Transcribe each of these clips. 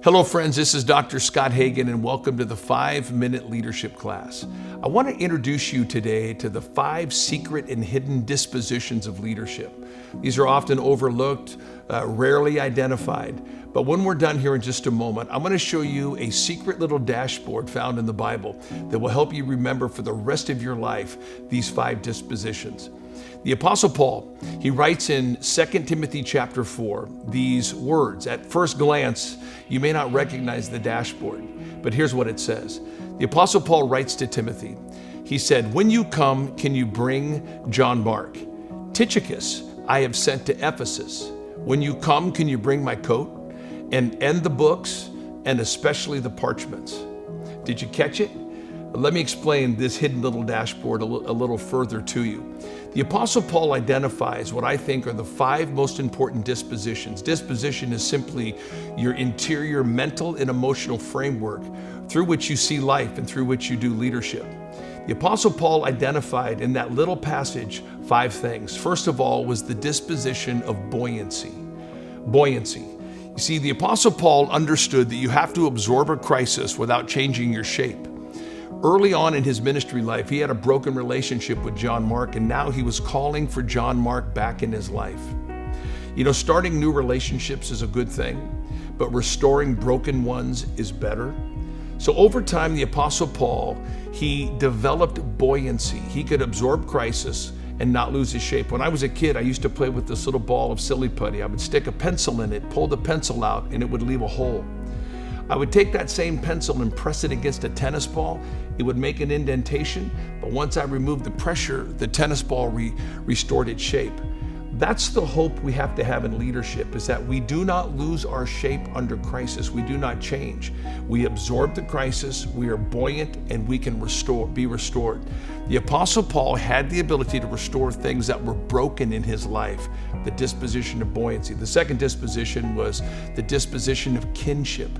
Hello friends, this is Dr. Scott Hagan and welcome to the 5-Minute Leadership Class. I want to introduce you today to the 5 secret and hidden dispositions of leadership. These are often overlooked, rarely identified, but when we're done here in just a moment, I'm going to show you a secret little dashboard found in the Bible that will help you remember for the rest of your life these 5 dispositions. The Apostle Paul, he writes in 2 Timothy chapter 4 these words. At first glance, you may not recognize the dashboard, but here's what it says. The Apostle Paul writes to Timothy. He said, "When you come, can you bring John Mark? Tychicus I have sent to Ephesus. When you come, can you bring my coat? And the books, and especially the parchments." Did you catch it? Let me explain this hidden little dashboard a little further to you. The Apostle Paul identifies what I think are the 5 most important dispositions. Disposition is simply your interior mental and emotional framework through which you see life and through which you do leadership. The Apostle Paul identified in that little passage 5 things. First of all was the disposition of buoyancy. Buoyancy. You see, the Apostle Paul understood that you have to absorb a crisis without changing your shape. Early on in his ministry life, he had a broken relationship with John Mark, and now he was calling for John Mark back in his life. You know, starting new relationships is a good thing, but restoring broken ones is better. So over time, the Apostle Paul, he developed buoyancy. He could absorb crisis and not lose his shape. When I was a kid, I used to play with this little ball of silly putty. I would stick a pencil in it, pull the pencil out, and it would leave a hole. I would take that same pencil and press it against a tennis ball. It would make an indentation, but once I removed the pressure, the tennis ball restored its shape. That's the hope we have to have in leadership, is that we do not lose our shape under crisis. We do not change. We absorb the crisis, we are buoyant, and we can be restored. The Apostle Paul had the ability to restore things that were broken in his life, the disposition of buoyancy. The second disposition was the disposition of kinship.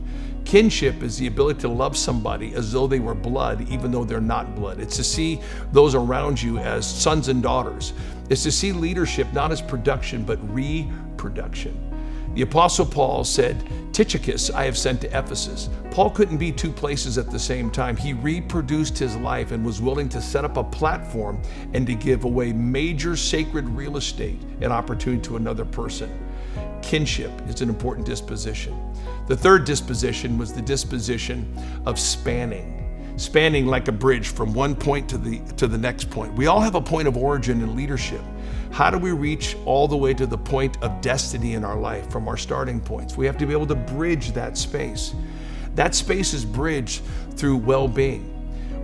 Kinship is the ability to love somebody as though they were blood, even though they're not blood. It's to see those around you as sons and daughters. It's to see leadership not as production, but reproduction. The Apostle Paul said, "Tychicus I have sent to Ephesus." Paul couldn't be 2 places at the same time. He reproduced his life and was willing to set up a platform and to give away major sacred real estate and opportunity to another person. Kinship is an important disposition. The third disposition was the disposition of spanning like a bridge from one point to the next point. We all have a point of origin in leadership. How do we reach all the way to the point of destiny in our life from our starting points? We have to be able to bridge that space. That space is bridged through well-being.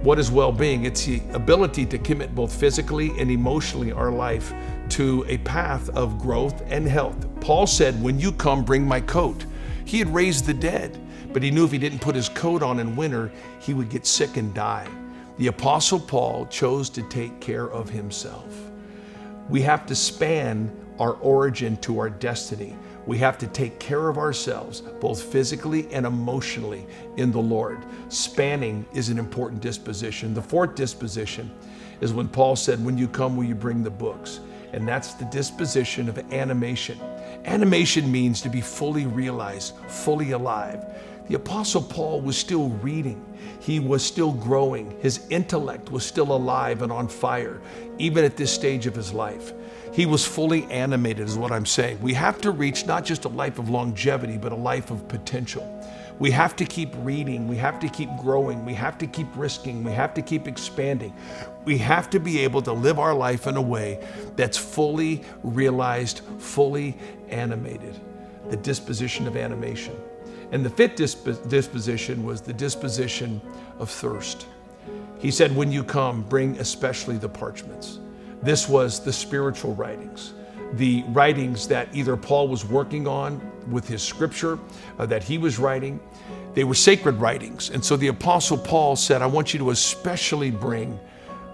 What is well-being? It's the ability to commit both physically and emotionally our life to a path of growth and health. Paul said, "When you come, bring my coat." He had raised the dead, but he knew if he didn't put his coat on in winter, he would get sick and die. The Apostle Paul chose to take care of himself. We have to span our origin to our destiny. We have to take care of ourselves, both physically and emotionally, in the Lord. Spanning is an important disposition. The fourth disposition is when Paul said, "When you come, will you bring the books?" And that's the disposition of animation. Animation means to be fully realized, fully alive. The Apostle Paul was still reading. He was still growing. His intellect was still alive and on fire, even at this stage of his life. He was fully animated, is what I'm saying. We have to reach not just a life of longevity, but a life of potential. We have to keep reading. We have to keep growing. We have to keep risking. We have to keep expanding. We have to be able to live our life in a way that's fully realized, fully animated. The disposition of animation. And the fifth disposition was the disposition of thirst. He said, "When you come, bring especially the parchments." This was the spiritual writings, the writings that either Paul was working on with his scripture that he was writing. They were sacred writings. And so the Apostle Paul said, "I want you to especially bring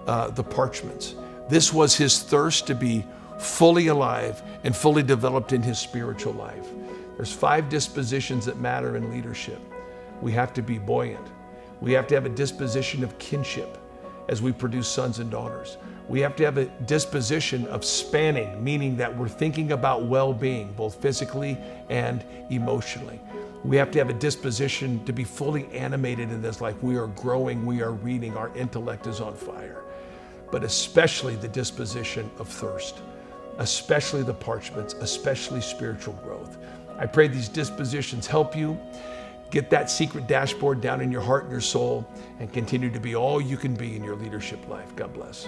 the parchments." This was his thirst to be fully alive and fully developed in his spiritual life. There's 5 dispositions that matter in leadership. We have to be buoyant. We have to have a disposition of kinship as we produce sons and daughters. We have to have a disposition of spanning, meaning that we're thinking about well-being, both physically and emotionally. We have to have a disposition to be fully animated in this life. We are growing, we are reading, our intellect is on fire. But especially the disposition of thirst, especially the parchments, especially spiritual growth. I pray these dispositions help you get that secret dashboard down in your heart and your soul and continue to be all you can be in your leadership life. God bless.